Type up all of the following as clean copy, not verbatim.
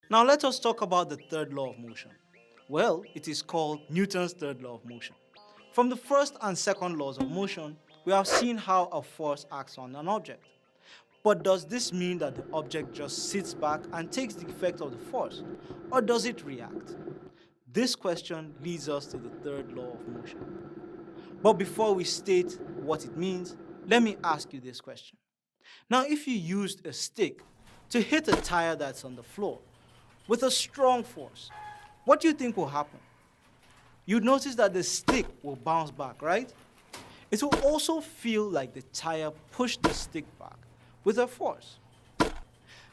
Now let us talk about the third law of motion. Well, it is called Newton's third law of motion. From the first and second laws of motion, we have seen how a force acts on an object. But does this mean that the object just sits back and takes the effect of the force, or does it react? This question leads us to the third law of motion. But before we state what it means, let me ask you this question. Now, if you used a stick to hit a tire that's on the floor with a strong force, what do you think will happen? You'd notice that the stick will bounce back, right? It will also feel like the tire pushed the stick back with a force.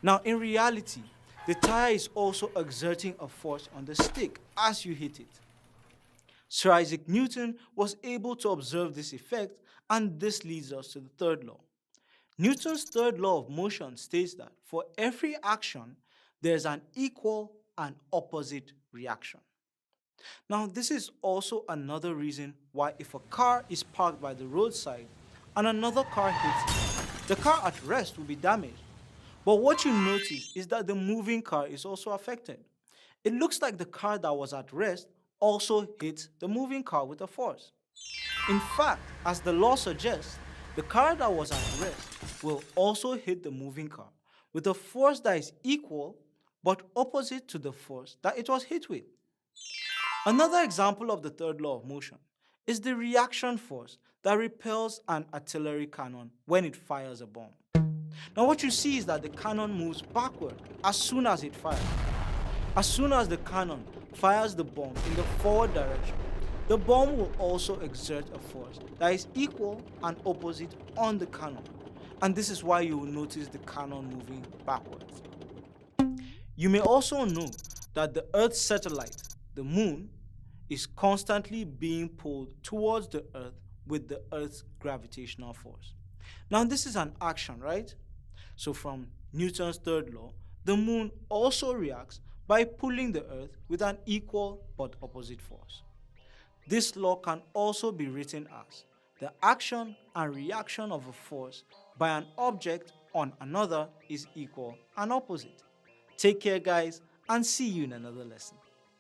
Now, in reality, the tire is also exerting a force on the stick as you hit it. Sir Isaac Newton was able to observe this effect, and this leads us to the third law. Newton's third law of motion states that for every action, there's an equal and opposite reaction. Now, this is also another reason why if a car is parked by the roadside and another car hits it, the car at rest will be damaged. But what you notice is that the moving car is also affected. It looks like the car that was at rest also hit the moving car with a force. In fact, as the law suggests, the car that was at rest will also hit the moving car with a force that is equal but opposite to the force that it was hit with. Another example of the third law of motion is the reaction force that repels an artillery cannon when it fires a bomb. Now what you see is that the cannon moves backward as soon as it fires. As soon as the cannon fires the bomb in the forward direction, the bomb will also exert a force that is equal and opposite on the cannon. And this is why you will notice the cannon moving backwards. You may also know that the Earth's satellite, the moon, is constantly being pulled towards the Earth with the Earth's gravitational force. Now this is an action, right? So from Newton's third law, the moon also reacts by pulling the Earth with an equal but opposite force. This law can also be written as the action and reaction of a force by an object on another is equal and opposite. Take care, guys, and see you in another lesson.